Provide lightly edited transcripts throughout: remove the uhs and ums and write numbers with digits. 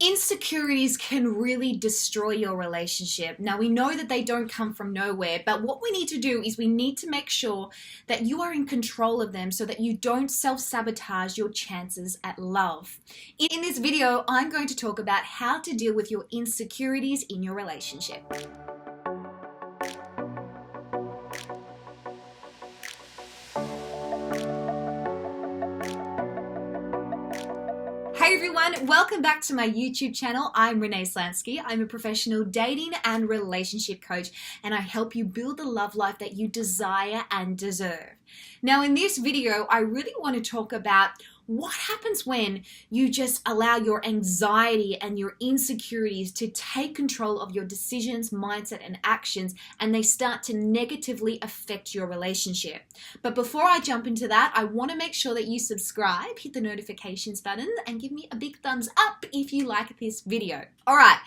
Insecurities can really destroy your relationship. Now, we know that they don't come from nowhere, but what we need to do is we need to make sure that you are in control of them so that you don't self-sabotage your chances at love. In this video, I'm going to talk about how to deal with your insecurities in your relationship. Hey everyone, welcome back to my YouTube channel. I'm Renee Slansky. I'm a professional dating and relationship coach, and I help you build the love life that you desire and deserve. Now in this video, I really want to talk about what happens when you just allow your anxiety and your insecurities to take control of your decisions, mindset, and actions, and they start to negatively affect your relationship. But before I jump into that, I want to make sure that you subscribe, hit the notifications button, and give me a big thumbs up if you like this video. All right.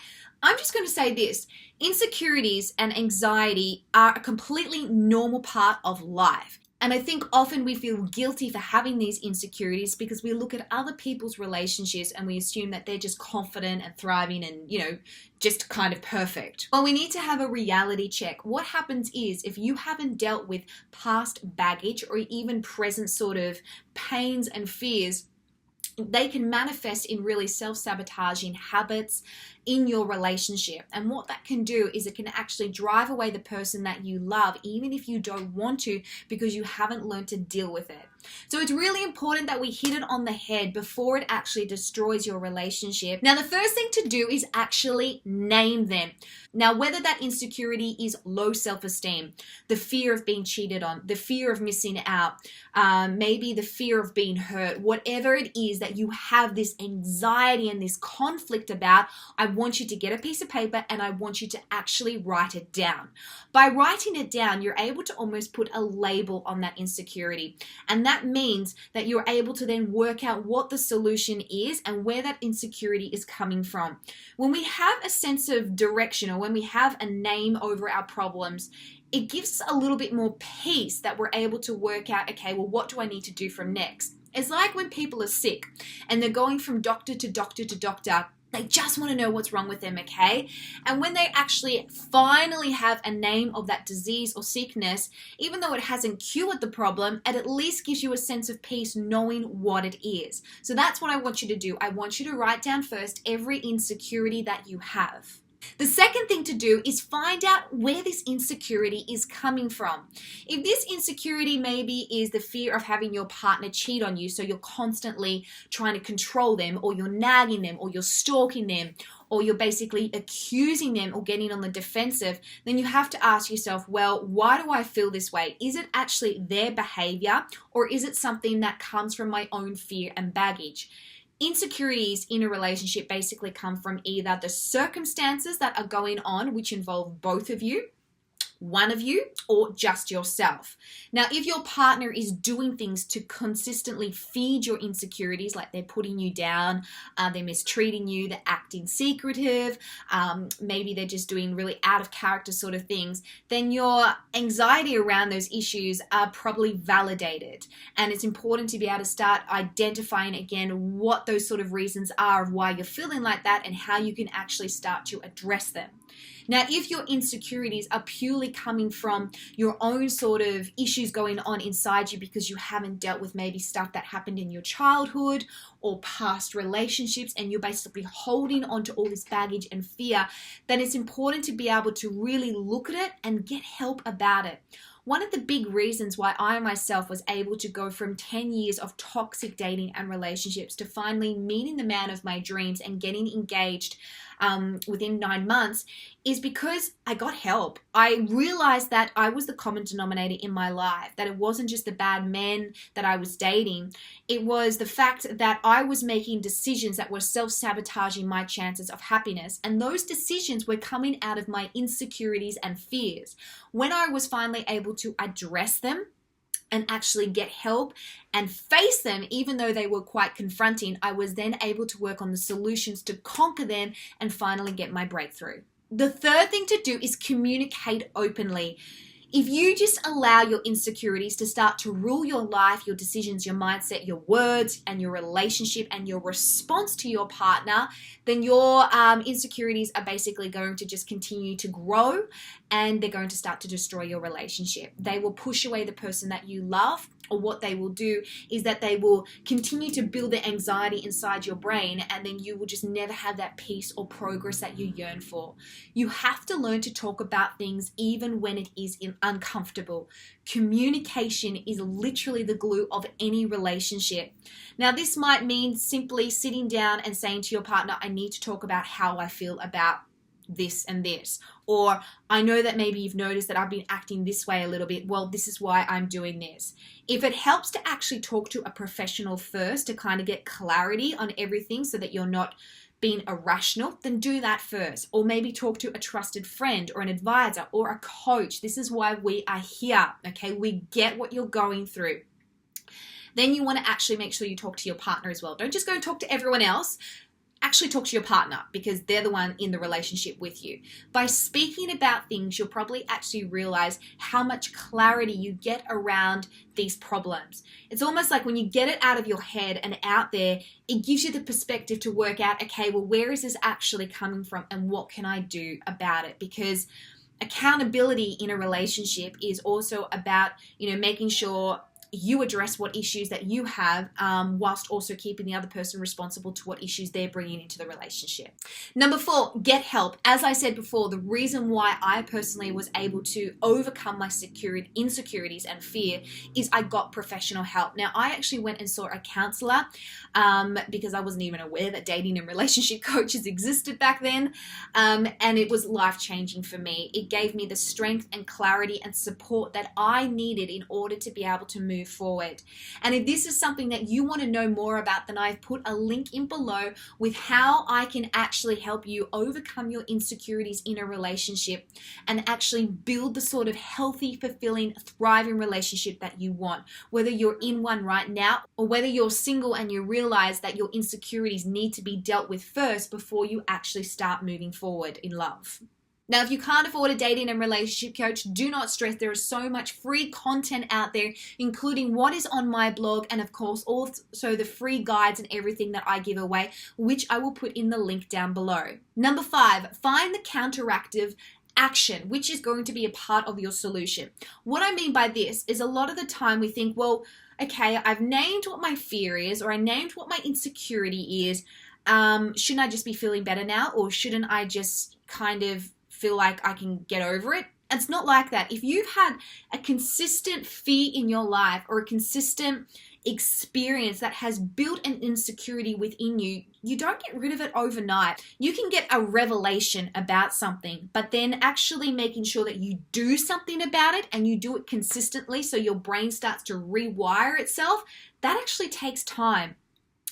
I'm just going to say this. Insecurities and anxiety are a completely normal part of life. And I think often we feel guilty for having these insecurities because we look at other people's relationships and we assume that they're just confident and thriving and, just kind of perfect. Well, we need to have a reality check. What happens is if you haven't dealt with past baggage or even present sort of pains and fears, they can manifest in really self-sabotaging habits in your relationship. And what that can do is it can actually drive away the person that you love, even if you don't want to, because you haven't learned to deal with it. So it's really important that we hit it on the head before it actually destroys your relationship. Now, the first thing to do is actually name them. Now, whether that insecurity is low self-esteem, the fear of being cheated on, the fear of missing out, maybe the fear of being hurt, whatever it is that you have this anxiety and this conflict about, I want you to get a piece of paper and I want you to actually write it down. By writing it down, you're able to almost put a label on that insecurity. And that means that you're able to then work out what the solution is and where that insecurity is coming from. When we have a sense of direction or when we have a name over our problems, it gives us a little bit more peace that we're able to work out, okay, well, what do I need to do from next? It's like when people are sick and they're going from doctor to doctor to doctor. They just want to know what's wrong with them, okay? And when they actually finally have a name of that disease or sickness, even though it hasn't cured the problem, it at least gives you a sense of peace knowing what it is. So that's what I want you to do. I want you to write down first every insecurity that you have. The second thing to do is find out where this insecurity is coming from. If this insecurity maybe is the fear of having your partner cheat on you, so you're constantly trying to control them, or you're nagging them, or you're stalking them, or you're basically accusing them or getting on the defensive, then you have to ask yourself, well, why do I feel this way? Is it actually their behavior, or is it something that comes from my own fear and baggage? Insecurities in a relationship basically come from either the circumstances that are going on, which involve both of you, one of you, or just yourself. Now, if your partner is doing things to consistently feed your insecurities, like they're putting you down, they're mistreating you, they're acting secretive, maybe they're just doing really out of character sort of things, then your anxiety around those issues are probably validated. And it's important to be able to start identifying again what those sort of reasons are of why you're feeling like that and how you can actually start to address them. Now, if your insecurities are purely coming from your own sort of issues going on inside you because you haven't dealt with maybe stuff that happened in your childhood or past relationships and you're basically holding on to all this baggage and fear, then it's important to be able to really look at it and get help about it. One of the big reasons why I myself was able to go from 10 years of toxic dating and relationships to finally meeting the man of my dreams and getting engaged within 9 months is because I got help. I realized that I was the common denominator in my life, that it wasn't just the bad men that I was dating. It was the fact that I was making decisions that were self-sabotaging my chances of happiness. And those decisions were coming out of my insecurities and fears. When I was finally able to address them and actually get help and face them, even though they were quite confronting, I was then able to work on the solutions to conquer them and finally get my breakthrough. The third thing to do is communicate openly. If you just allow your insecurities to start to rule your life, your decisions, your mindset, your words, and your relationship and your response to your partner, then your insecurities are basically going to just continue to grow, and they're going to start to destroy your relationship. They will push away the person that you love, or what they will do is that they will continue to build the anxiety inside your brain, and then you will just never have that peace or progress that you yearn for. You have to learn to talk about things even when it is uncomfortable. Communication is literally the glue of any relationship. Now, this might mean simply sitting down and saying to your partner, I need to talk about how I feel about this and this, or I know that maybe you've noticed that I've been acting this way a little bit. Well, this is why I'm doing this. If it helps to actually talk to a professional first to kind of get clarity on everything so that you're not being irrational, then do that first. Or maybe talk to a trusted friend or an advisor or a coach. This is why we are here, okay? We get what you're going through. Then you want to actually make sure you talk to your partner as well. Don't just go and talk to everyone else. Actually talk to your partner, because they're the one in the relationship with you. By speaking about things, you'll probably actually realize how much clarity you get around these problems. It's almost like when you get it out of your head and out there, it gives you the perspective to work out, okay, well, where is this actually coming from and what can I do about it? Because accountability in a relationship is also about, making sure you address what issues that you have, whilst also keeping the other person responsible to what issues they're bringing into the relationship. Number 4, get help. As I said before, the reason why I personally was able to overcome my insecurities and fear is I got professional help. Now, I actually went and saw a counselor because I wasn't even aware that dating and relationship coaches existed back then, and it was life-changing for me. It gave me the strength and clarity and support that I needed in order to be able to move forward. And if this is something that you want to know more about, then I've put a link in below with how I can actually help you overcome your insecurities in a relationship and actually build the sort of healthy, fulfilling, thriving relationship that you want, whether you're in one right now or whether you're single and you realize that your insecurities need to be dealt with first before you actually start moving forward in love. Now, if you can't afford a dating and relationship coach, do not stress. There is so much free content out there, including what is on my blog and, of course, also the free guides and everything that I give away, which I will put in the link down below. Number 5, find the counteractive action, which is going to be a part of your solution. What I mean by this is a lot of the time we think, well, okay, I've named what my fear is, or I named what my insecurity is. Shouldn't I just be feeling better now? Or shouldn't I just kind of feel like I can get over it? It's not like that. If you've had a consistent fear in your life or a consistent experience that has built an insecurity within you, you don't get rid of it overnight. You can get a revelation about something, but then actually making sure that you do something about it and you do it consistently so your brain starts to rewire itself, that actually takes time.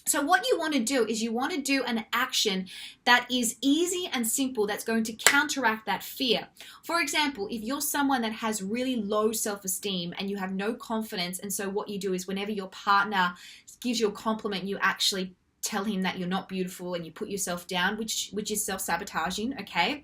So what you want to do is you want to do an action that is easy and simple that's going to counteract that fear. For example, if you're someone that has really low self-esteem and you have no confidence, and so what you do is whenever your partner gives you a compliment, you actually tell him that you're not beautiful and you put yourself down, which is self-sabotaging, okay?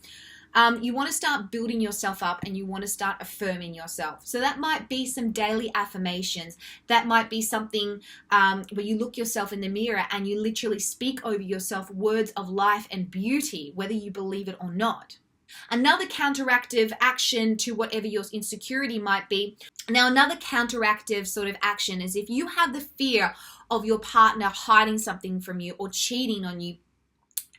You want to start building yourself up and you want to start affirming yourself. So that might be some daily affirmations. That might be something where you look yourself in the mirror and you literally speak over yourself words of life and beauty, whether you believe it or not. Another counteractive action to whatever your insecurity might be. Now, another counteractive sort of action is if you have the fear of your partner hiding something from you or cheating on you,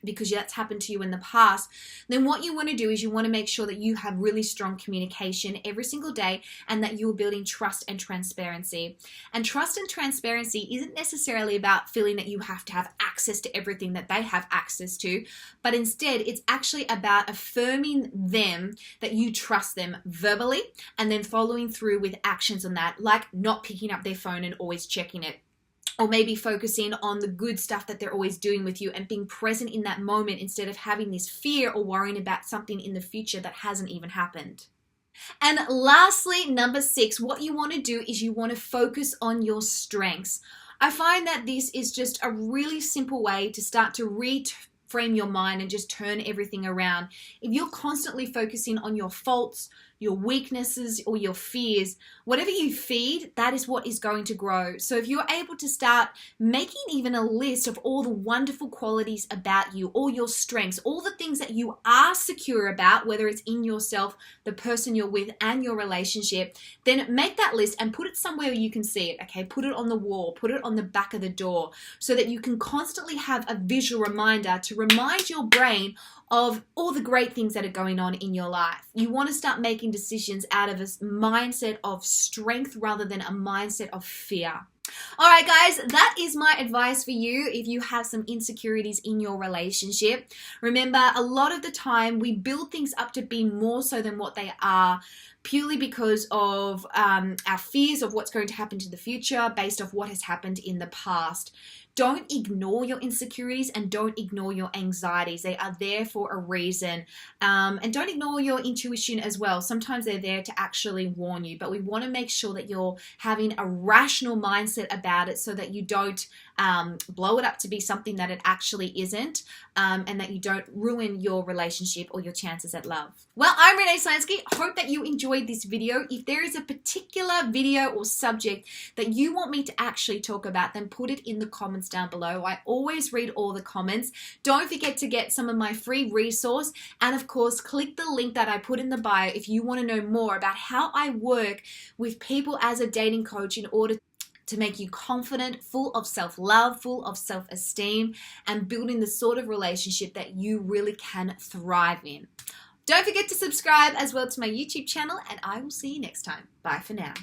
because that's happened to you in the past, then what you want to do is you want to make sure that you have really strong communication every single day and that you're building trust and transparency. And trust and transparency isn't necessarily about feeling that you have to have access to everything that they have access to, but instead it's actually about affirming them that you trust them verbally and then following through with actions on that, like not picking up their phone and always checking it. Or maybe focusing on the good stuff that they're always doing with you and being present in that moment instead of having this fear or worrying about something in the future that hasn't even happened. And lastly, number 6, what you want to do is you want to focus on your strengths. I find that this is just a really simple way to start to reframe your mind and just turn everything around. If you're constantly focusing on your faults, your weaknesses, or your fears, whatever you feed, that is what is going to grow. So if you're able to start making even a list of all the wonderful qualities about you, all your strengths, all the things that you are secure about, whether it's in yourself, the person you're with, and your relationship, then make that list and put it somewhere you can see it, okay? Put it on the wall, put it on the back of the door, so that you can constantly have a visual reminder to remind your brain of all the great things that are going on in your life. You want to start making decisions out of a mindset of strength rather than a mindset of fear. All right, guys, that is my advice for you if you have some insecurities in your relationship. Remember, a lot of the time we build things up to be more so than what they are, purely because of our fears of what's going to happen to the future based off what has happened in the past. Don't ignore your insecurities and don't ignore your anxieties. They are there for a reason. And don't ignore your intuition as well. Sometimes they're there to actually warn you, but we want to make sure that you're having a rational mindset about it so that you don't blow it up to be something that it actually isn't, and that you don't ruin your relationship or your chances at love. Well, I'm Renee Slansky. Hope that you enjoyed this video. If there is a particular video or subject that you want me to actually talk about, then put it in the comments down below. I always read all the comments. Don't forget to get some of my free resource, and of course click the link that I put in the bio if you want to know more about how I work with people as a dating coach in order to make you confident, full of self-love, full of self-esteem, and building the sort of relationship that you really can thrive in. Don't forget to subscribe as well to my YouTube channel, and I will see you next time. Bye for now.